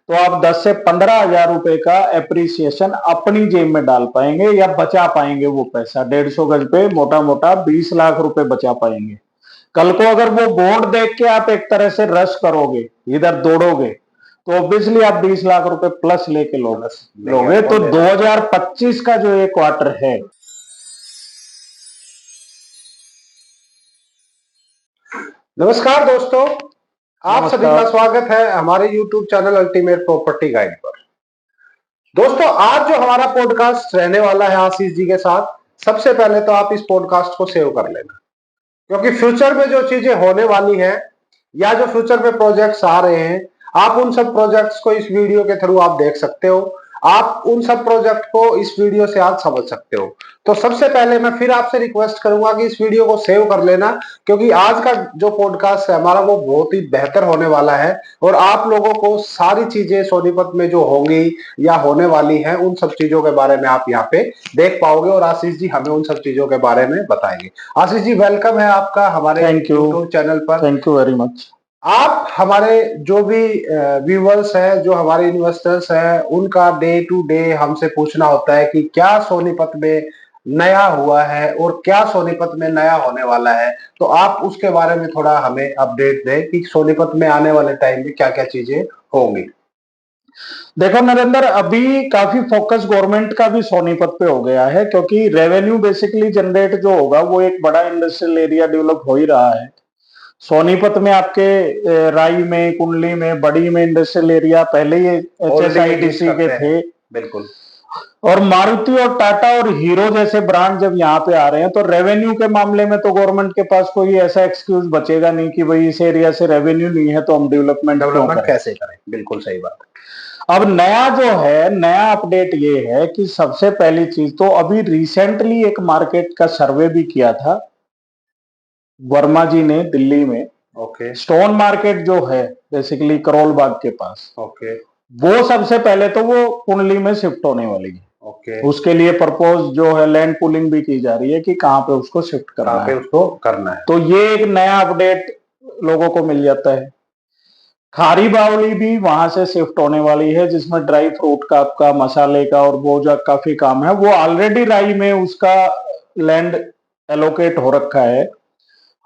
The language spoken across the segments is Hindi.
तो आप 10 से 15 हजार रुपए का एप्रिसिएशन अपनी जेब में डाल पाएंगे या बचा पाएंगे। वो पैसा 150 गज पे मोटा मोटा 20 लाख रुपए बचा पाएंगे। कल को अगर वो बोर्ड देख के आप एक तरह से रश करोगे, इधर दौड़ोगे, तो ऑब्वियसली आप 20 लाख रुपए प्लस लेके लोगे। तो 2025 का जो ये क्वार्टर है, नमस्कार दोस्तों, आप सभी का स्वागत है हमारे YouTube channel ultimate property guide पर। दोस्तों, आज जो हमारा पॉडकास्ट रहने वाला है आशीष जी के साथ, सबसे पहले तो आप इस पॉडकास्ट को सेव कर लेना, क्योंकि फ्यूचर में जो चीजें होने वाली हैं या जो फ्यूचर में प्रोजेक्ट्स आ रहे हैं, आप उन सब प्रोजेक्ट्स को इस वीडियो के थ्रू आप देख सकते हो। आप उन सब प्रोजेक्ट को इस वीडियो से आज समझ सकते हो। तो सबसे पहले मैं फिर आपसे रिक्वेस्ट करूंगा कि इस वीडियो को सेव कर लेना, क्योंकि आज का जो पॉडकास्ट है हमारा वो बहुत ही बेहतर होने वाला है और आप लोगों को सारी चीजें सोनीपत में जो होंगी या होने वाली हैं उन सब चीजों के बारे में आप यहाँ पे देख पाओगे और आशीष जी हमें उन सब चीजों के बारे में बताएंगे। आशीष जी, वेलकम है आपका हमारे यूट्यूब चैनल पर। Thank you very much. आप हमारे जो भी व्यूवर्स हैं, जो हमारे इन्वेस्टर्स हैं, उनका डे टू डे हमसे पूछना होता है कि क्या सोनीपत में नया हुआ है और क्या सोनीपत में नया होने वाला है। तो आप उसके बारे में थोड़ा हमें अपडेट दें कि सोनीपत में आने वाले टाइम में क्या क्या चीजें होंगी। देखो नरेंद्र, अभी काफी फोकस गवर्नमेंट का भी सोनीपत पे हो गया है, क्योंकि रेवेन्यू बेसिकली जनरेट जो होगा वो एक बड़ा इंडस्ट्रियल एरिया डेवलप हो ही रहा है। सोनीपत में आपके राई में, कुंडली में, बड़ी में इंडस्ट्रियल एरिया पहले ही HSIDC के थे। बिल्कुल। और मारुति और टाटा और हीरो जैसे ब्रांड जब यहाँ पे आ रहे हैं, तो रेवेन्यू के मामले में तो गवर्नमेंट के पास कोई ऐसा एक्सक्यूज बचेगा नहीं कि भाई इस एरिया से रेवेन्यू नहीं है तो हम डेवलपमेंट कैसे करें। बिल्कुल सही बात। अब नया जो है, नया अपडेट ये है कि सबसे पहली चीज तो अभी रिसेंटली एक मार्केट का सर्वे भी किया था वर्मा जी ने दिल्ली में। ओके। स्टोन मार्केट जो है बेसिकली करोल बाग के पास, ओके, वो सबसे पहले तो वो कुंडली में शिफ्ट होने वाली है। ओके। उसके लिए प्रपोज जो है लैंड पुलिंग भी की जा रही है कि कहाँ पे उसको शिफ्ट करना है। तो ये एक नया अपडेट लोगों को मिल जाता है। खारी बावली भी वहां से शिफ्ट होने वाली है, जिसमें ड्राई फ्रूट का, आपका मसाले का और वो जो काफी काम है, वो ऑलरेडी राई में उसका लैंड एलोकेट हो रखा है।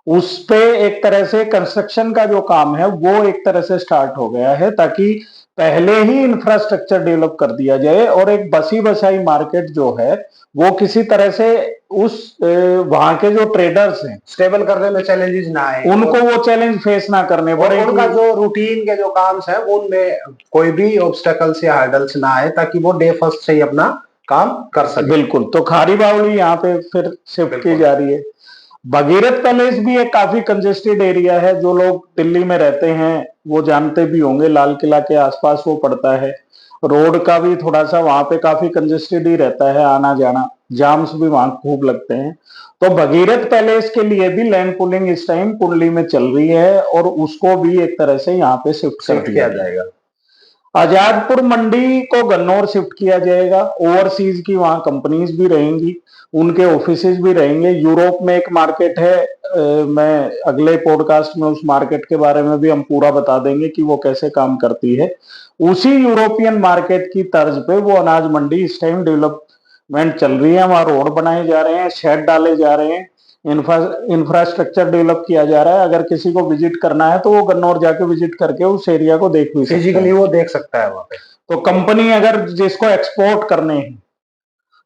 उस पे एक तरह से कंस्ट्रक्शन का जो काम है वो एक तरह से स्टार्ट हो गया है, ताकि पहले ही इंफ्रास्ट्रक्चर डेवलप कर दिया जाए और एक बसी बसाई मार्केट जो है वो किसी तरह से उस वहां के जो ट्रेडर्स हैं स्टेबल करने में चैलेंजेस ना आए, उनको वो चैलेंज फेस ना करने पड़े। उनका जो रूटीन के जो काम है उनमें कोई भी ऑब्स्टेकल्स या हर्डल्स ना आए, ताकि वो डे फर्स्ट से ही अपना काम कर सके। बिल्कुल। तो खारी बावली यहाँ पे फिर शिफ्ट की जा रही है। भगीरथ पैलेस भी एक काफी कंजेस्टेड एरिया है, जो लोग दिल्ली में रहते हैं वो जानते भी होंगे, लाल किला के आसपास वो पड़ता है। रोड का भी थोड़ा सा वहां पे काफी कंजेस्टेड ही रहता है, आना जाना, जाम्स भी वहां खूब लगते हैं। तो भगीरथ पैलेस के लिए भी लैंड पुलिंग इस टाइम कुंडली में चल रही है और उसको भी एक तरह से यहाँ पे शिफ्ट किया जाएगा। आजादपुर मंडी को गन्नौर शिफ्ट किया जाएगा। ओवरसीज की वहां कंपनीज भी रहेंगी, उनके ऑफिसेज भी रहेंगे। यूरोप में एक मार्केट है, मैं अगले पॉडकास्ट में उस मार्केट के बारे में भी हम पूरा बता देंगे कि वो कैसे काम करती है। उसी यूरोपियन मार्केट की तर्ज पे वो अनाज मंडी इस टाइम डेवलपमेंट चल रही है। वहां रोड बनाए जा रहे हैं, शेड डाले जा रहे हैं, इंफ्रास्ट्रक्चर डेवलप किया जा रहा है। अगर किसी को विजिट करना है तो वो गन्नौर जाके विजिट करके उस एरिया को देख भी फिजिकली वो देख सकता है वहां पे। तो कंपनी अगर जिसको एक्सपोर्ट करने हैं,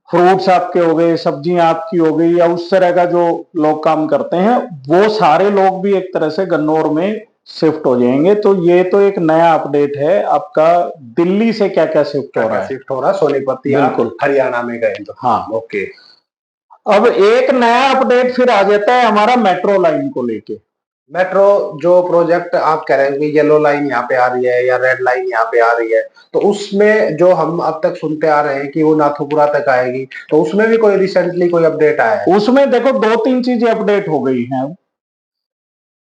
फ्रूट्स आपके हो गए, सब्जियां आपकी हो गई, या उस तरह का जो लोग काम करते हैं, वो सारे लोग भी एक तरह से गन्नौर में शिफ्ट हो जाएंगे। तो ये तो एक नया अपडेट है आपका। दिल्ली से क्या क्या शिफ्ट हो रहा है सोनीपत या हरियाणा में गए तो। हाँ, ओके। अब एक नया अपडेट फिर आ जाता है हमारा मेट्रो लाइन को लेके। मेट्रो जो प्रोजेक्ट आप कह रहे हैं कि येलो लाइन यहाँ पे आ रही है या रेड लाइन यहाँ पे आ रही है, तो उसमें जो हम अब तक सुनते आ रहे हैं कि वो नाथुपुरा तक आएगी, तो उसमें भी कोई रिसेंटली कोई अपडेट आया है? उसमें देखो 2-3 चीजें अपडेट हो गई हैं।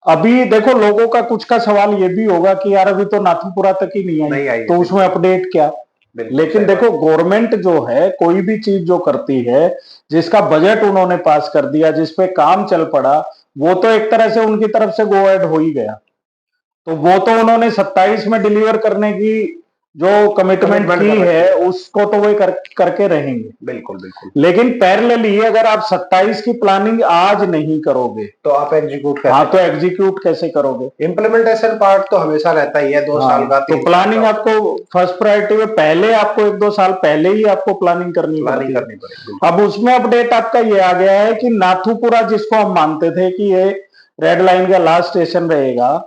अभी देखो लोगों का कुछ का सवाल ये भी होगा कि यार अभी तो नाथुपुरा तक ही नहीं आई, तो उसमें अपडेट क्या। लेकिन देखो गवर्नमेंट जो है कोई भी चीज जो करती है, जिसका बजट उन्होंने पास कर दिया, जिसपे काम चल पड़ा, वो तो एक तरह से उनकी तरफ से गो एड हो ही गया। तो वो तो उन्होंने 27 में डिलीवर करने की जो कमिटमेंट की है उसको तो वे करके रहेंगे। बिल्कुल बिल्कुल। लेकिन पैरेलली अगर आप 27 की प्लानिंग आज नहीं करोगे तो आप एग्जीक्यूट कैसे? हाँ, तो एग्जीक्यूट कैसे करोगे? इम्प्लीमेंटेशन पार्ट तो हमेशा रहता ही है, 2 साल का, 3 तो प्लानिंग आपको फर्स्ट प्रायोरिटी में पहले आपको 1-2 साल पहले ही आपको प्लानिंग करनी पड़ेगी। अब उसमें अपडेट आपका ये आ गया है कि नाथुपुरा, जिसको हम मानते थे कि ये रेड लाइन का लास्ट स्टेशन रहेगा,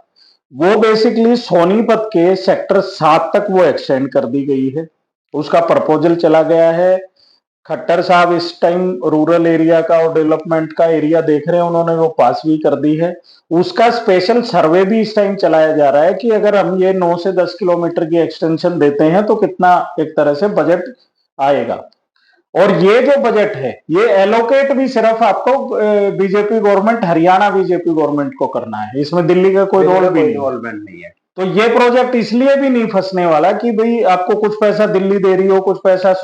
वो बेसिकली सोनीपत के सेक्टर 7 तक वो एक्सटेंड कर दी गई है। उसका प्रपोजल चला गया है। खट्टर साहब इस टाइम रूरल एरिया का और डेवलपमेंट का एरिया देख रहे हैं, उन्होंने वो पास भी कर दी है। उसका स्पेशल सर्वे भी इस टाइम चलाया जा रहा है कि अगर हम ये 9 से 10 किलोमीटर की एक्सटेंशन देते हैं तो कितना एक तरह से बजट आएगा। और ये जो बजट है ये एलोकेट भी सिर्फ आपको BJP government, Haryana BJP government को करना है, इसमें दिल्ली का कोई रोल भी नहीं है। तो ये प्रोजेक्ट इसलिए भी नहीं फंसने वाला कि भाई आपको कुछ पैसा दिल्ली दे रही हो, कुछ पैसा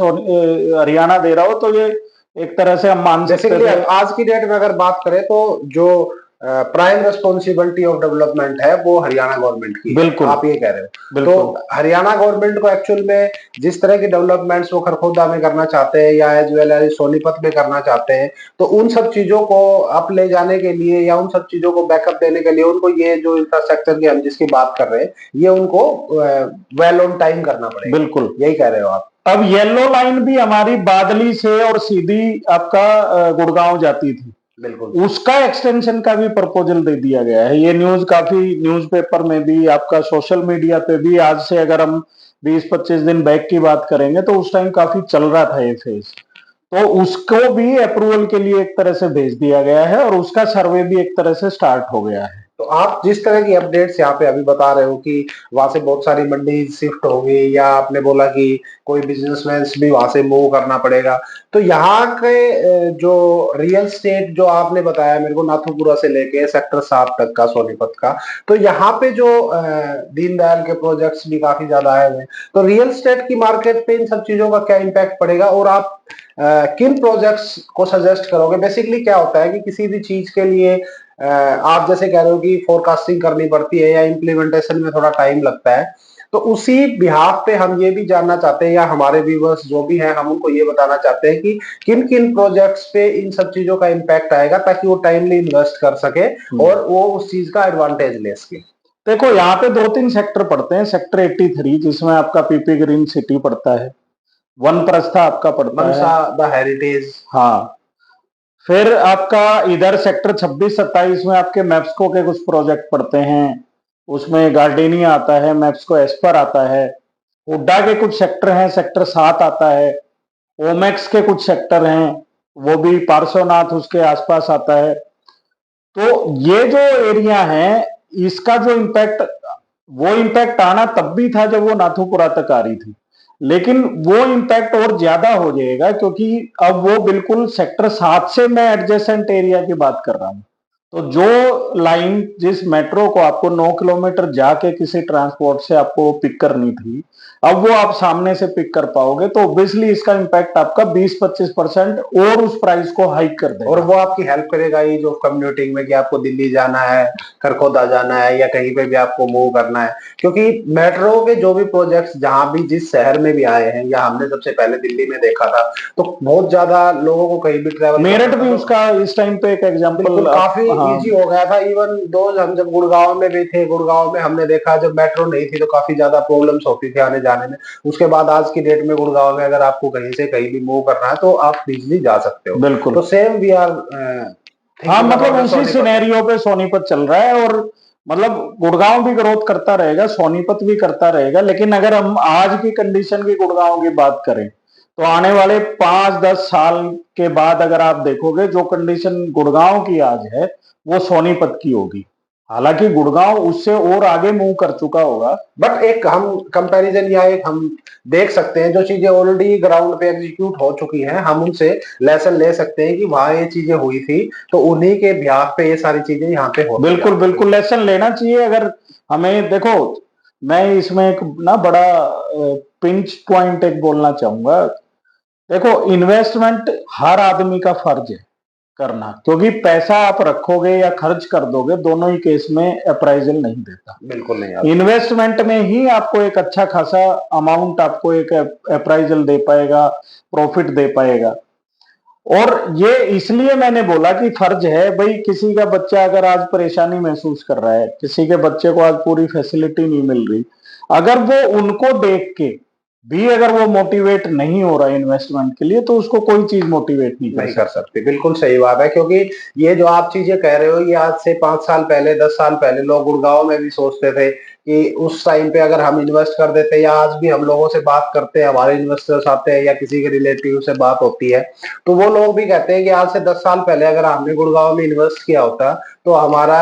हरियाणा दे रहा हो, तो ये एक तरह से हम मान सकते हैं। आज की डेट में अगर बात करें तो जो प्राइम रिस्पॉन्सिबिलिटी ऑफ डेवलपमेंट है वो हरियाणा गवर्नमेंट की। बिल्कुल, आप ये कह रहे हो। तो हरियाणा गवर्नमेंट को एक्चुअल में जिस तरह की डेवलपमेंट्स वो खरखोदा में करना चाहते हैं या एज वेल एज सोनीपत में करना चाहते हैं, तो उन सब चीजों को अप ले जाने के लिए या उन सब चीजों को बैकअप देने के लिए उनको ये जो इंफ्रास्ट्रक्चर की हम जिसकी बात कर रहे हैं ये उनको वेल ऑन टाइम करना पड़ेगा। बिल्कुल, यही कह रहे हो आप। अब येलो लाइन भी हमारी बादली से और सीधी आपका गुड़गांव जाती थी, बिल्कुल, उसका एक्सटेंशन का भी प्रपोजल दे दिया गया है। ये न्यूज काफी न्यूज़पेपर में भी, आपका सोशल मीडिया पे भी, आज से अगर हम 20-25 दिन बैक की बात करेंगे तो उस टाइम काफी चल रहा था ये फेज, तो उसको भी अप्रूवल के लिए एक तरह से भेज दिया गया है और उसका सर्वे भी एक तरह से स्टार्ट हो गया है। तो आप जिस तरह की अपडेट्स यहाँ पे अभी बता रहे हो कि वहां से बहुत सारी मंडी शिफ्ट होगी या आपने बोला कि कोई बिजनेसमैन भी वहां से मूव करना पड़ेगा, तो यहाँ के जो रियल स्टेट जो आपने बताया मेरे को नाथुपुरा से लेके सेक्टर 7 तक का सोनीपत का, तो यहाँ पे जो दीनदयाल के प्रोजेक्ट्स भी काफी ज्यादा आए हुए हैं, तो रियल स्टेट की मार्केट पे इन सब चीजों का क्या इम्पैक्ट पड़ेगा और आप किन प्रोजेक्ट्स को सजेस्ट करोगे? बेसिकली क्या होता है कि किसी भी चीज के लिए आप जैसे कह रहे हो कि फोरकास्टिंग करनी पड़ती है या इम्प्लीमेंटेशन में थोड़ा टाइम लगता है, तो उसी बिहाफ पे हम ये भी जानना चाहते हैं या हमारे व्यूवर्स जो भी हैं हम उनको ये बताना चाहते हैं कि किन किन प्रोजेक्ट्स पे इन सब चीजों का इम्पैक्ट आएगा ताकि वो टाइमली इन्वेस्ट कर सके और वो उस चीज का एडवांटेज ले सके। देखो यहाँ पे 2-3 सेक्टर पड़ते हैं। सेक्टर 83 जिसमें आपका पीपी ग्रीन सिटी पड़ता है, वन प्रस्था आपका पड़ता है, द हेरिटेज, हाँ। फिर आपका इधर सेक्टर 26-27 में आपके मैप्सको के कुछ प्रोजेक्ट पड़ते हैं, उसमें गार्डेनिया आता है, मैप्सको एस्पर आता है, हुड्डा के कुछ सेक्टर हैं, सेक्टर 7 आता है, ओमेक्स के कुछ सेक्टर हैं, वो भी पार्श्वनाथ उसके आसपास आता है। तो ये जो एरिया है इसका जो इम्पैक्ट, वो इम्पैक्ट आना तब भी था जब वो नाथुपुरा तक आ रही थी, लेकिन वो इम्पैक्ट और ज्यादा हो जाएगा क्योंकि अब वो बिल्कुल सेक्टर 7 से मैं एडजेसेंट एरिया की बात कर रहा हूं। तो जो लाइन जिस मेट्रो को आपको 9 किलोमीटर जाके किसी ट्रांसपोर्ट से आपको पिक करनी थी, अब वो आप सामने से पिक कर पाओगे, तो ऑब्वियसली इसका इम्पैक्ट आपका 20-25% और उस प्राइस को हाइक कर देगा। और वो आपकी हेल्प करेगा ये जो कम्यूटिंग में कि आपको दिल्ली जाना है, खरखोदा जाना है या कहीं पे भी आपको मूव करना है, क्योंकि मेट्रो के जो भी प्रोजेक्ट्स जहां भी जिस शहर में भी आए हैं या हमने सबसे पहले दिल्ली में देखा था, तो बहुत ज्यादा लोगों को कहीं भी ट्रेवल, मेरठ भी उसका इस टाइम पे एक एग्जांपल काफी इजी हो गया था। इवन दो हम जब गुड़गांव में भी थे, गुड़गांव में हमने देखा जब मेट्रो नहीं थी तो काफी ज्यादा प्रॉब्लम्स होती थी आने जाने में। उसके बाद आज की डेट में गुड़गांव में अगर आपको कहीं से कहीं भी मूव करना है तो आप इजीली जा सकते हो। बिल्कुल, तो सेम वी आर, हाँ, मतलब उसी सिनेरियो पे सोनीपत चल रहा है और मतलब गुड़गांव भी ग्रोथ करता रहेगा, सोनीपत भी करता रहेगा। लेकिन अगर हम आज की कंडीशन की गुड़गांव की बात करें तो आने वाले 5-10 साल के बाद अगर आप देखोगे जो कंडीशन गुड़गांव की आज है वो सोनीपत की होगी। हालांकि गुड़गांव उससे और आगे मूव कर चुका होगा, बट एक हम कंपैरिजन या एक हम देख सकते हैं जो चीजें ऑलरेडी ग्राउंड पे एग्जीक्यूट हो चुकी हैं, हम उनसे लेसन ले सकते हैं कि वहां ये चीजें हुई थी तो उन्हीं के बिहाफ पे ये सारी चीजें यहाँ पे हो। बिल्कुल बिल्कुल लेसन लेना चाहिए। अगर हमें देखो, मैं इसमें एक ना बड़ा पिंच पॉइंट एक बोलना चाहूंगा। देखो, इन्वेस्टमेंट हर आदमी का फर्ज है, करना, क्योंकि पैसा आप रखोगे या खर्च कर दोगे, दोनों ही केस में अप्राइजल नहीं देता। बिल्कुल नहीं आता। इन्वेस्टमेंट में ही आपको एक अच्छा खासा अमाउंट आपको एक अप्राइजल दे पाएगा, प्रॉफिट दे पाएगा। और ये इसलिए मैंने बोला कि फर्ज है भाई, किसी का बच्चा अगर आज परेशानी महसूस कर रहा है, किसी के बच्चे को आज पूरी फैसिलिटी नहीं मिल रही, अगर वो उनको देख के भी अगर वो मोटिवेट नहीं हो रहा इन्वेस्टमेंट के लिए, तो उसको कोई चीज मोटिवेट नहीं कर सकती। बिल्कुल सही बात है, क्योंकि ये जो आप चीजें कह रहे हो, ये आज से 5 साल पहले, 10 साल पहले लोग गुड़गांव में भी सोचते थे कि उस टाइम पे अगर हम इन्वेस्ट कर देते, या आज भी हम लोगों से बात करते हैं, हमारे इन्वेस्टर्स आते हैं या किसी के रिलेटिव से बात होती है, तो वो लोग भी कहते हैं कि आज से 10 साल पहले अगर हमने गुड़गांव में इन्वेस्ट किया होता तो हमारा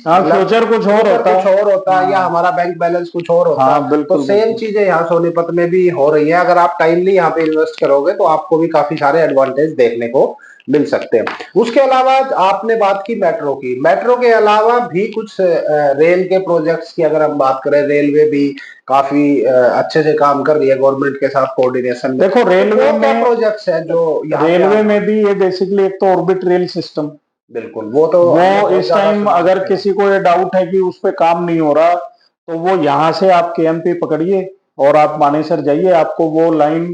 फ्यूचर कुछ और होता या हमारा बैंक बैलेंस कुछ और होता। हाँ, बिल्कुल, तो सेम चीजें यहाँ सोनीपत में भी हो रही है। अगर आप टाइमली यहाँ पे इन्वेस्ट करोगे तो आपको भी काफी सारे एडवांटेज देखने को मिल सकते हैं। उसके अलावा आपने बात की मेट्रो की, मेट्रो के अलावा भी कुछ रेल के प्रोजेक्ट्स की अगर हम बात करें, रेलवे भी काफी अच्छे से काम कर रही है गवर्नमेंट के साथ कोऑर्डिनेशन। देखो रेलवे में प्रोजेक्ट्स है जो रेलवे में भी ये बेसिकली एक तो ऑर्बिट रेल सिस्टम, बिल्कुल वो इस टाइम अगर किसी को ये डाउट है कि उस पे काम नहीं हो रहा, तो वो यहाँ से आप केएमपी पकड़िए और आप मानेसर जाइए, आपको वो लाइन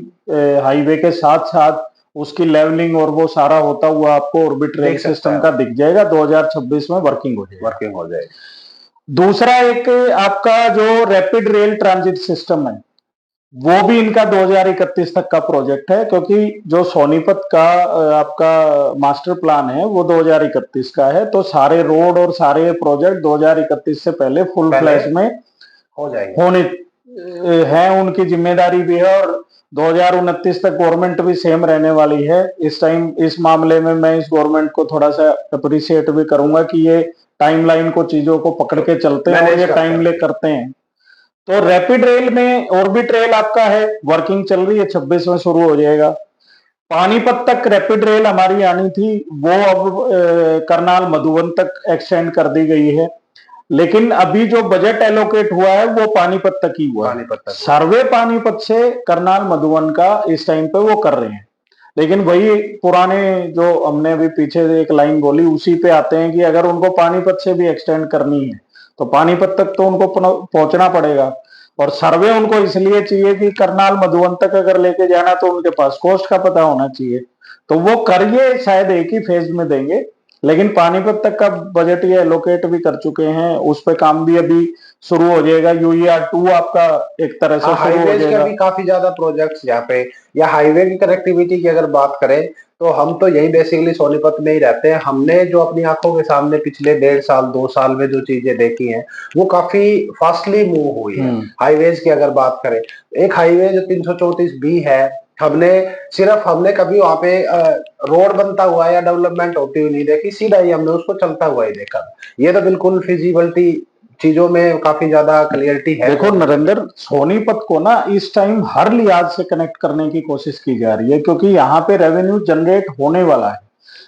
हाईवे के साथ साथ उसकी लेवलिंग और वो सारा होता हुआ आपको ऑर्बिट रेल सिस्टम का दिख जाएगा। 2026 में वर्किंग हो जाएगी। दूसरा एक आपका जो रैपिड रेल ट्रांजिट सिस्टम है, वो भी इनका 2031 तक का प्रोजेक्ट है, क्योंकि जो सोनीपत का आपका मास्टर प्लान है वो 2031 का है, तो सारे रोड और सारे प्रोजेक्ट 2031 से पहले फुल फ्लैश में हो जाएंगे, होने हैं, उनकी जिम्मेदारी भी है। और 2029 तक गवर्नमेंट भी सेम रहने वाली है। इस टाइम इस मामले में मैं इस गवर्नमेंट को थोड़ा सा अप्रिशिएट भी करूंगा कि ये टाइमलाइन को, चीजों को पकड़ के चलते हैं और ये टाइम ले करते हैं। तो रैपिड रेल में ऑर्बिट रेल आपका है, वर्किंग चल रही है, 26 में शुरू हो जाएगा। पानीपत तक रैपिड रेल हमारी आनी थी, वो अब करनाल मधुबन तक एक्सटेंड कर दी गई है। लेकिन अभी जो बजट एलोकेट हुआ है वो पानीपत तक ही हुआ है। सर्वे पानीपत से करनाल मधुबन का इस टाइम पे वो कर रहे हैं। लेकिन वही पुराने जो हमने अभी पीछे एक लाइन बोली, उसी पे आते हैं कि अगर उनको पानीपत से भी एक्सटेंड करनी है तो पानीपत तक तो उनको पहुंचना पड़ेगा। और सर्वे उनको इसलिए चाहिए कि करनाल मधुबन तक अगर लेके जाना तो उनके पास कॉस्ट का पता होना चाहिए, तो वो करिए, शायद एक ही फेज में देंगे। लेकिन पानीपत तक का बजट ये एलोकेट भी कर चुके हैं, उस पे काम भी अभी शुरू हो जाएगा। UER2 आपका एक तरह से शुरू हो जाएगा। भी काफी ज्यादा प्रोजेक्ट्स यहाँ पे, या हाईवे की कनेक्टिविटी की अगर बात करें तो हम तो यही बेसिकली सोनीपत में ही रहते हैं। हमने जो अपनी आंखों के सामने पिछले 1.5 साल 2 साल में जो चीजें देखी हैं वो काफी फास्टली मूव हुई है। हाईवेज की अगर बात करें, एक हाईवे जो 334B है, हमने कभी वहां पे रोड बनता हुआ या डेवलपमेंट होती हुई नहीं देखी, सीधा ही हमने उसको चलता हुआ ही देखा। ये तो बिल्कुल फिजिबिलिटी चीजों में काफी ज्यादा क्लियरिटी है। देखो नरेंद्र, सोनीपत को ना इस टाइम हर लिहाज से कनेक्ट करने की कोशिश की जा रही है, क्योंकि यहाँ पे रेवेन्यू जनरेट होने वाला है।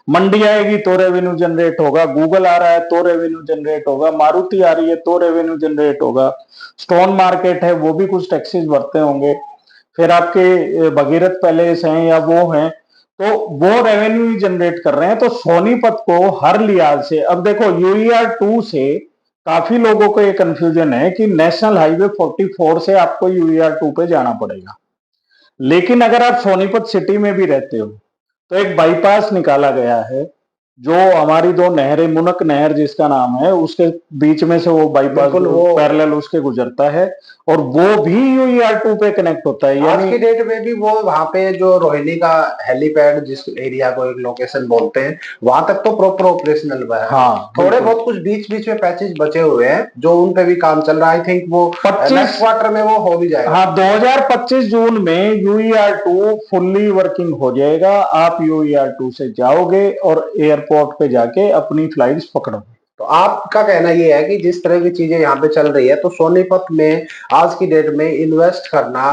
मंडी आएगी तो रेवेन्यू जनरेट होगा, गूगल आ रहा है तो रेवेन्यू जनरेट होगा, मारुति आ रही है तो रेवेन्यू जनरेट होगा, स्टोन मार्केट है वो भी कुछ टैक्सेस भरते होंगे, फिर आपके भगीरथ पैलेस हैं या वो हैं, तो वो रेवेन्यू ही जनरेट कर रहे हैं। तो सोनीपत को हर लिहाज से, अब देखो UER2 से काफी लोगों को ये कंफ्यूजन है कि नेशनल हाईवे 44 से आपको UER2 पे जाना पड़ेगा, लेकिन अगर आप सोनीपत सिटी में भी रहते हो तो एक बाईपास निकाला गया है, जो हमारी दो नहरें, मुनक नहर जिसका नाम है, उसके बीच में से वो बाईपास पैरेलल उसके गुजरता है, और वो भी UER2 पे कनेक्ट होता है। आज की डेट में भी वो वहां पे जो रोहिणी का हेलीपैड, जिस एरिया को एक लोकेशन बोलते हैं, वहां तक तो प्रॉपर ऑपरेशनल है। हाँ, थोड़े बहुत कुछ बीच बीच में पैचेज बचे हुए हैं जो उन पे भी काम चल रहा है। आई थिंक वो 25 क्वार्टर में वो हो भी जाएगा। हाँ, 2025 जून में UER2 फुल्ली वर्किंग हो जाएगा। आप UER2 से जाओगे और एयरपोर्ट पे जाके अपनी फ्लाइट्स पकड़ोगे। तो आपका कहना ये है कि जिस तरह की चीजें यहाँ पे चल रही है, तो सोनीपत में आज की डेट में इन्वेस्ट करना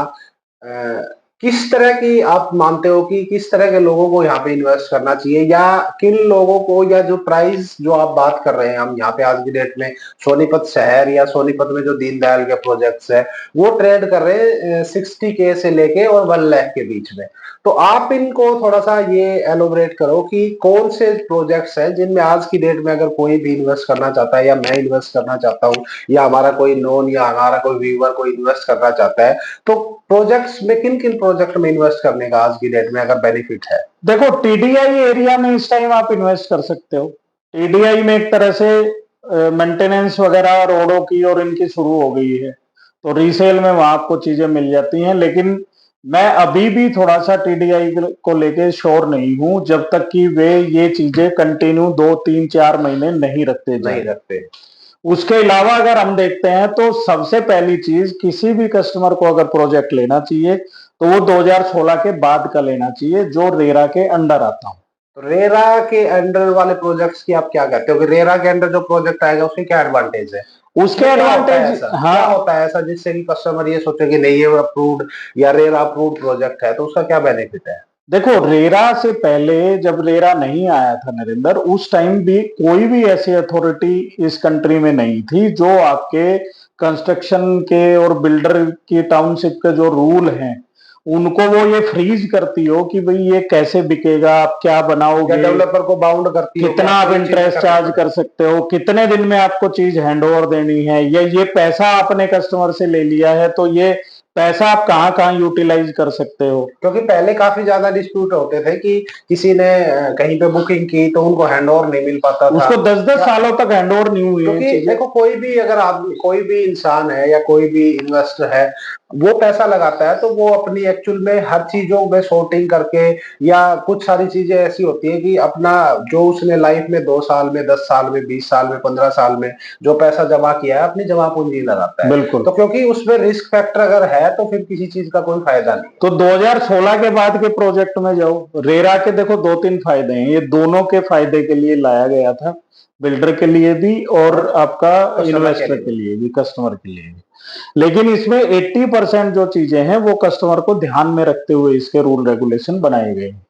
किस तरह की आप मानते हो कि किस तरह के लोगों को यहाँ पे इन्वेस्ट करना चाहिए, या किन लोगों को, या जो प्राइस जो आप बात कर रहे हैं हम यहाँ पे आज की डेट में सोनीपत शहर या सोनीपत में जो दीनदयाल के प्रोजेक्ट्स है वो ट्रेड कर रहे हैं 60K से लेके और 1 लाख के बीच में। तो आप इनको थोड़ा सा ये एलोबरेट करो कि कौन से प्रोजेक्ट्स हैं जिनमें आज की डेट में अगर कोई भी इन्वेस्ट करना चाहता है, या मैं इन्वेस्ट करना चाहता हूँ, या हमारा कोई नोन या हमारा कोई व्यूअर कोई इन्वेस्ट करना चाहता है, तो प्रोजेक्ट्स में किन किन प्रोजेक्ट में इन्वेस्ट करने का आज की डेट में अगर बेनिफिट है। देखो, टीडीआई एरिया में इस टाइम आप इन्वेस्ट कर सकते हो। टीडीआई में एक तरह से मेंटेनेंस वगैरह रोडों की और इनकी शुरू हो गई है, तो रीसेल में वहां आपको चीजें मिल जाती हैं। लेकिन मैं अभी भी थोड़ा सा टीडीआई को लेके श्योर नहीं हूं, जब तक कि वे ये चीजें कंटिन्यू 2 3 4 महीने नहीं रखते। उसके अलावा अगर हम देखते हैं तो सबसे पहली चीज, किसी भी कस्टमर को अगर प्रोजेक्ट लेना चाहिए तो वो 2016 के बाद का लेना चाहिए, जो रेरा के अंडर आता हूं। तो रेरा के अंडर वाले प्रोजेक्ट्स की आप क्या कहते हो कि रेरा के अंडर जो प्रोजेक्ट आएगा उसके क्या एडवांटेज है? उसके एडवांटेज, हाँ, क्या होता है ऐसा जिससे कि कस्टमर ये सोचे कि नहीं ये अप्रूव्ड या रेरा अप्रूव्ड प्रोजेक्ट है, तो उसका क्या बेनिफिट है? देखो, रेरा से पहले जब रेरा नहीं आया था नरेंद्र, उस टाइम भी कोई भी ऐसी अथॉरिटी इस कंट्री में नहीं थी जो आपके कंस्ट्रक्शन के और बिल्डर की टाउनशिप के जो रूल हैं उनको वो ये फ्रीज करती हो कि भाई ये कैसे बिकेगा, आप क्या बनाओगे, डेवलपर को बाउंड करती हो, कितना आप इंटरेस्ट चार्ज कर सकते हो, कितने दिन में आपको चीज हैंड ओवर देनी है, या ये पैसा आपने कस्टमर से ले लिया है तो ये पैसा आप कहाँ कहाँ यूटिलाइज कर सकते हो। क्योंकि पहले काफी ज्यादा डिस्प्यूट होते थे कि किसी ने कहीं पे बुकिंग की तो उनको हैंड ओवर नहीं मिल पाता था, उसको 10-10 सालों तक हैंड ओवर नहीं हुई। क्योंकि देखो कोई भी अगर आदमी, कोई भी इंसान है या कोई भी इन्वेस्टर है, वो पैसा लगाता है तो वो अपनी एक्चुअल में हर चीजों में सॉर्टिंग करके, या कुछ सारी चीजें ऐसी होती है कि अपना जो उसने लाइफ में 2 साल में, 10 साल में, 20 साल में, 15 साल में जो पैसा जमा किया है अपनी जमा पूंजी लगाता है। बिल्कुल। तो क्योंकि उसमें रिस्क फैक्टर अगर है तो फिर किसी चीज का कोई फायदा नहीं। तो 2016 के बाद के प्रोजेक्ट में जाओ, रेरा के देखो 2-3 फायदे हैं, ये दोनों के फायदे के लिए लाया गया था, बिल्डर के लिए भी और आपका इन्वेस्टर के लिए भी, कस्टमर के लिए भी। लेकिन इसमें 80% जो चीजें हैं वो कस्टमर को ध्यान में रखते हुए इसके रूल रेगुलेशन बनाए गए हैं।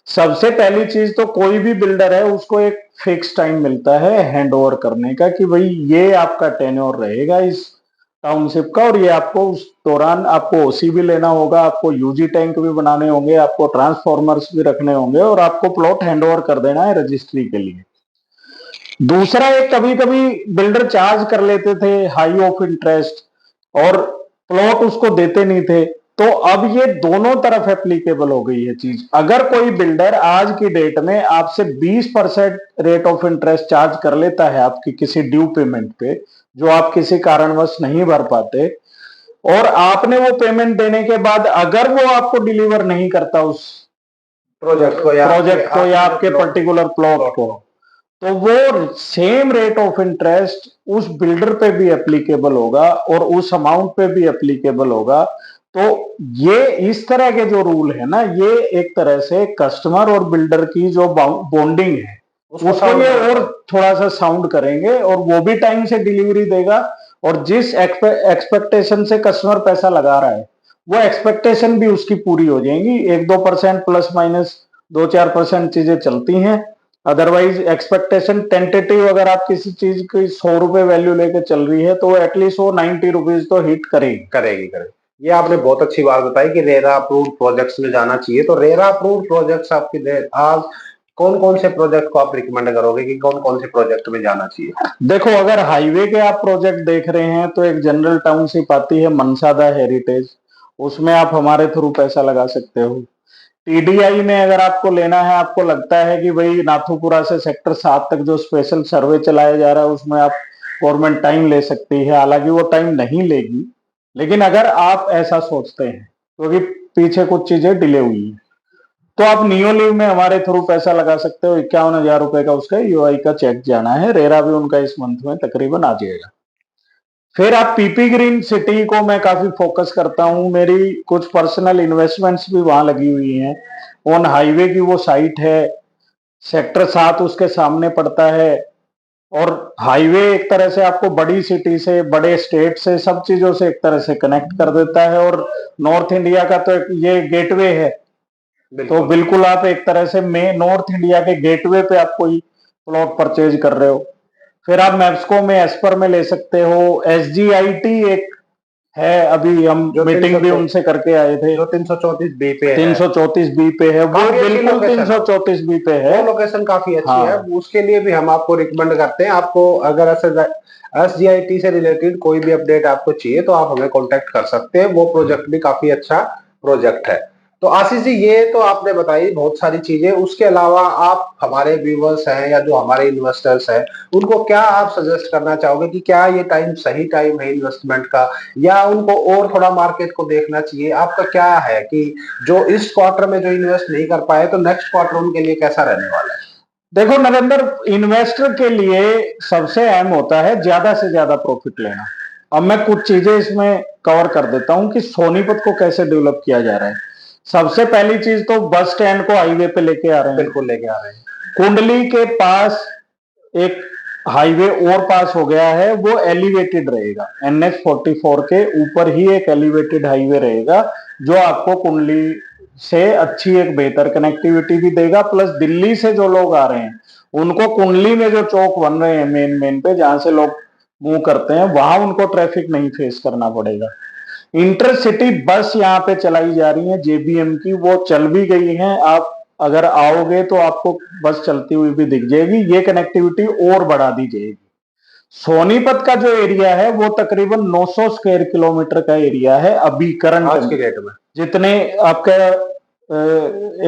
सबसे पहली चीज तो कोई भी बिल्डर है उसको एक फिक्स टाइम मिलता है हैंड ओवर करने का कि भाई ये आपका टेन्योर रहेगा इस टाउनशिप का, और ये आपको उस दौरान आपको ओसी भी लेना होगा, आपको यूजी टैंक भी बनाने होंगे, आपको ट्रांसफॉर्मर्स भी रखने होंगे, और आपको प्लॉट हैंड ओवर कर देना है रजिस्ट्री के लिए। दूसरा, एक कभी कभी बिल्डर चार्ज कर लेते थे हाई ऑफ इंटरेस्ट और प्लॉट उसको देते नहीं थे, तो अब ये दोनों तरफ एप्लीकेबल हो गई है चीज। अगर कोई बिल्डर आज की डेट में आपसे 20% रेट ऑफ इंटरेस्ट चार्ज कर लेता है आपकी किसी ड्यू पेमेंट पे, जो आप किसी कारणवश नहीं भर पाते, और आपने वो पेमेंट देने के बाद अगर वो आपको डिलीवर नहीं करता उस प्रोजेक्ट को या आपके पर्टिकुलर प्लॉट को, तो वो सेम रेट ऑफ इंटरेस्ट उस बिल्डर पे भी एप्लीकेबल होगा और उस अमाउंट पे भी एप्लीकेबल होगा। तो ये इस तरह के जो रूल है ना, ये एक तरह से कस्टमर और बिल्डर की जो बॉन्डिंग है उसको ये और थोड़ा सा साउंड करेंगे, और वो भी टाइम से डिलीवरी देगा, और जिस एक्सपेक्टेशन से कस्टमर पैसा लगा रहा है वो एक्सपेक्टेशन भी उसकी पूरी हो जाएंगी। 1-2% प्लस माइनस 2-4% चीजें चलती हैं, अदरवाइज एक्सपेक्टेशन टेंटेटिव अगर आप किसी चीज की 100 रुपए वैल्यू लेके चल रही है तो एटलीस्ट वो 90 रुपीज तो हिट करेगी। ये आपने बहुत अच्छी बात बताई कि रेरा अप्रूव्ड प्रोजेक्ट्स में जाना चाहिए। तो रेरा अप्रूव्ड प्रोजेक्ट्स आपके आज कौन कौन से प्रोजेक्ट को आप रिकमेंड करोगे कि कौन कौन से प्रोजेक्ट में जाना चाहिए? देखो, अगर हाईवे के आप प्रोजेक्ट देख रहे हैं तो एक जनरल टाउनशिप आती है मनसादा हेरिटेज, उसमें आप हमारे थ्रू पैसा लगा सकते हो। टीडीआई में अगर आपको लेना है, आपको लगता है कि भाई नाथुपुरा से सेक्टर 7 तक जो स्पेशल सर्वे चलाया जा रहा है उसमें आप गवर्नमेंट टाइम ले सकती है, हालांकि वो टाइम नहीं लेगी, लेकिन अगर आप ऐसा सोचते हैं क्योंकि पीछे कुछ चीजें डिले हुई है, तो आप नियोलिव में हमारे थ्रू पैसा लगा सकते हो। 51,000 रुपए का उसका यूआई का चेक जाना है, रेरा भी उनका इस मंथ में तकरीबन आ जाएगा। फिर आप पीपी ग्रीन सिटी को मैं काफी फोकस करता हूं, मेरी कुछ पर्सनल इन्वेस्टमेंट्स भी वहां लगी हुई हैं। ऑन हाईवे की वो साइट है, सेक्टर 7 उसके सामने पड़ता है, और हाईवे एक तरह से आपको बड़ी सिटी से, बड़े स्टेट से, सब चीजों से एक तरह से कनेक्ट कर देता है। और नॉर्थ इंडिया का तो ये गेटवे है, तो बिल्कुल आप एक तरह से नॉर्थ इंडिया के गेटवे पे आप कोई प्लॉट परचेज कर रहे हो। फिर आप मैप्सको में एस्पर में ले सकते हो। SGIT एक है, अभी हम मीटिंग भी उनसे करके आए थे, जो 334B पे है। 334B पे है, वो बिल्कुल 334B पे है। वो लोकेशन काफी अच्छी है, उसके लिए भी हम आपको रिकमेंड करते हैं। आपको अगर SGIT से रिलेटेड कोई भी अपडेट आपको चाहिए तो आप हमें कांटेक्ट कर सकते हैं। वो प्रोजेक्ट भी काफी अच्छा प्रोजेक्ट है। तो आशीष जी, ये तो आपने बताई बहुत सारी चीजें, उसके अलावा आप हमारे व्यूवर्स हैं या जो हमारे इन्वेस्टर्स हैं, उनको क्या आप सजेस्ट करना चाहोगे कि क्या ये टाइम सही टाइम है इन्वेस्टमेंट का, या उनको और थोड़ा मार्केट को देखना चाहिए? आपका क्या है कि जो इस क्वार्टर में जो इन्वेस्ट नहीं कर पाए तो नेक्स्ट क्वार्टर उनके लिए कैसा रहने वाला है? देखो नरेंद्र, इन्वेस्टर के लिए सबसे अहम होता है ज्यादा से ज्यादा प्रॉफिट लेना। अब मैं कुछ चीजें इसमें कवर कर देता हूं कि सोनीपत को कैसे डेवलप किया जा रहा है। सबसे पहली चीज तो बस स्टैंड को हाईवे पे लेके आ रहे हैं। बिल्कुल लेके आ रहे हैं। कुंडली के पास एक हाईवे और पास हो गया है, वो एलिवेटेड रहेगा। NH44 के ऊपर ही एक एलिवेटेड हाईवे रहेगा, जो आपको कुंडली से अच्छी एक बेहतर कनेक्टिविटी भी देगा। प्लस दिल्ली से जो लोग आ रहे हैं उनको कुंडली में जो चौक बन रहे हैं मेन पे, जहां से लोग मूव करते हैं, वहां उनको ट्रैफिक नहीं फेस करना पड़ेगा। इंटरसिटी बस यहाँ पे चलाई जा रही है JBM की, वो चल भी गई है। आप अगर आओगे तो आपको बस चलती हुई भी दिख जाएगी। ये कनेक्टिविटी और बढ़ा दी जाएगी। सोनीपत का जो एरिया है वो तकरीबन 900 स्क्वायर किलोमीटर का एरिया है अभी करंट आज के डेट में। जितने आपका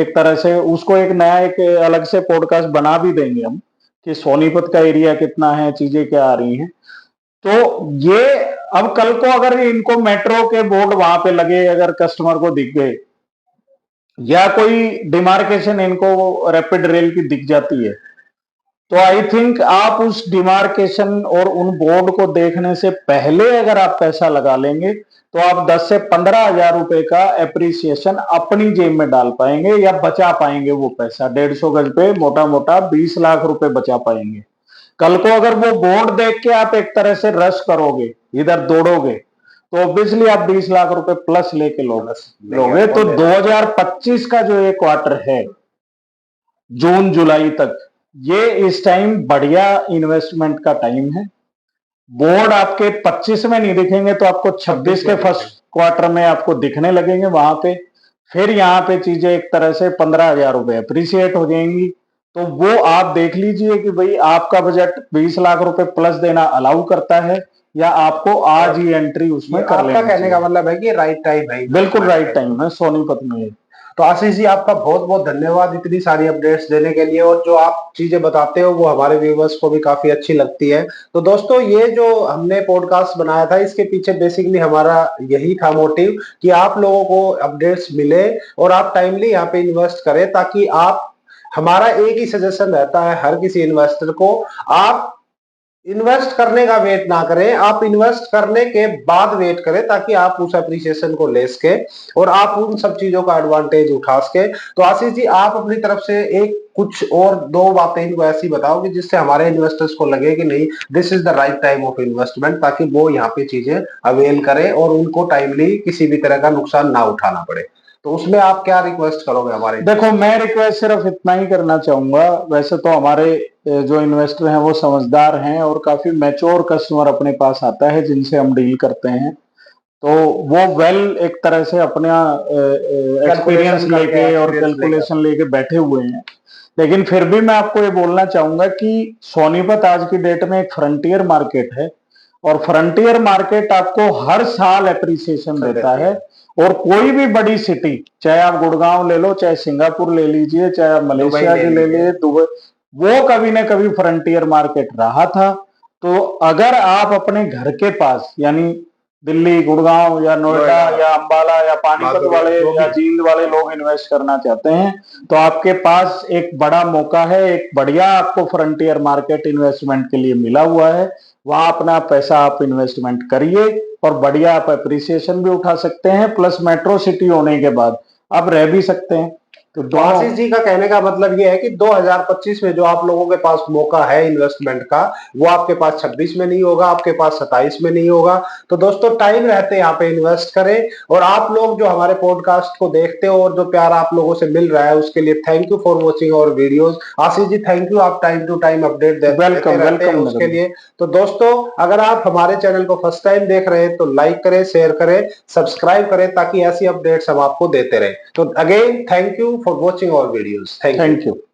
एक तरह से उसको एक नया एक अलग से पॉडकास्ट बना भी देंगे हम कि सोनीपत का एरिया कितना है, चीजें क्या आ रही हैं। तो ये अब कल को अगर इनको मेट्रो के बोर्ड वहां पे लगे, अगर कस्टमर को दिख गए, या कोई डिमार्केशन इनको रैपिड रेल की दिख जाती है, तो आई थिंक आप उस डिमार्केशन और उन बोर्ड को देखने से पहले अगर आप पैसा लगा लेंगे तो आप 10 से 15 हजार रुपए का एप्रिसिएशन अपनी जेब में डाल पाएंगे या बचा पाएंगे। वो पैसा 150 गज पे मोटा मोटा 20 लाख रुपए बचा पाएंगे। कल को अगर वो बोर्ड देख के आप एक तरह से रश करोगे, इधर दौड़ोगे, तो ऑब्वियसली आप 20 लाख रुपए प्लस लेके लोगे। तो 2025 का जो ये क्वार्टर है, जून जुलाई तक, ये इस टाइम बढ़िया इन्वेस्टमेंट का टाइम है। बोर्ड आपके 25 में नहीं दिखेंगे तो आपको 26 के फर्स्ट क्वार्टर में आपको दिखने लगेंगे वहां पे। फिर यहाँ पे चीजें एक तरह से 15 हजार रुपए अप्रिशिएट हो जाएंगी। तो वो आप देख लीजिए कि भाई आपका बजट 20 लाख रुपए प्लस देना अलाउ करता है या आपको आज ही एंट्री उसमें कर लेना। आपका कहने का मतलब है कि राइट टाइम है। बिल्कुल राइट टाइम है सोनीपत में। तो आशीष जी, आपका बहुत बहुत धन्यवाद इतनी सारी अपडेट्स देने के लिए, और जो आप चीजें बताते हो वो हमारे व्यूवर्स को भी काफी अच्छी लगती है। तो दोस्तों, ये जो हमने पॉडकास्ट बनाया था, इसके पीछे बेसिकली हमारा यही था मोटिव कि आप लोगों को अपडेट्स मिले और आप टाइमली यहाँ पे इन्वेस्ट करें, ताकि आप, हमारा एक ही सजेशन रहता है हर किसी इन्वेस्टर को, आप इन्वेस्ट करने का वेट ना करें, आप इन्वेस्ट करने के बाद वेट करें, ताकि आप उस एप्रिसिएशन को ले सके और आप उन सब चीजों का एडवांटेज उठा सके। तो आशीष जी, आप अपनी तरफ से एक कुछ और दो बातें इनको ऐसी बताओ कि जिससे हमारे इन्वेस्टर्स को लगे कि नहीं, this is the right time of investment, ताकि वो यहाँ पे चीजें अवेल करें और उनको टाइमली किसी भी तरह का नुकसान ना उठाना पड़े। तो उसमें आप क्या रिक्वेस्ट करोगे हमारे? देखो, मैं रिक्वेस्ट सिर्फ इतना ही करना चाहूंगा। वैसे तो हमारे जो इन्वेस्टर हैं वो समझदार हैं और काफी मैच्योर कस्टमर अपने पास आता है जिनसे हम डील करते हैं। तो वो एक तरह से अपना एक्सपीरियंस लेके और कैलकुलेशन लेके बैठे हुए हैं। लेकिन फिर भी मैं आपको ये बोलना चाहूंगा कि सोनीपत आज की डेट में एक फ्रंटियर मार्केट है और फ्रंटियर मार्केट आपको हर साल एप्रिसिएशन देता है। और कोई भी बड़ी सिटी, चाहे आप गुड़गांव ले लो, चाहे सिंगापुर ले लीजिए, चाहे आप मलेशिया की ले लीजिए, दुबई, वो कभी ना कभी फ्रंटियर मार्केट रहा था। तो अगर आप अपने घर के पास, यानी दिल्ली, गुड़गांव या नोएडा या अंबाला या पानीपत वाले या जींद वाले लोग इन्वेस्ट करना चाहते हैं, तो आपके पास एक बड़ा मौका है। एक बढ़िया आपको फ्रंटियर मार्केट इन्वेस्टमेंट के लिए मिला हुआ है। वहां अपना पैसा आप इन्वेस्टमेंट करिए और बढ़िया आप अप्रिसिएशन भी उठा सकते हैं। प्लस मेट्रो सिटी होने के बाद आप रह भी सकते हैं। तो आशीष जी का कहने का मतलब ये है कि 2025 में जो आप लोगों के पास मौका है इन्वेस्टमेंट का, वो आपके पास 26 में नहीं होगा, आपके पास 27 में नहीं होगा। तो दोस्तों टाइम रहते यहाँ पे इन्वेस्ट करें। और आप लोग जो हमारे पॉडकास्ट को देखते हो और जो प्यार आप लोगों से मिल रहा है उसके लिए thank you for watching our videos. Ashish ji thank you, आप टाइम टू टाइम अपडेट देते रहते हैं उसके लिए। तो दोस्तों अगर आप हमारे चैनल को फर्स्ट टाइम देख रहे हैं तो लाइक करें, शेयर करें, सब्सक्राइब करें ताकि ऐसी अपडेट्स हम आपको देते रहे। तो again thank you for watching our videos. Thank you.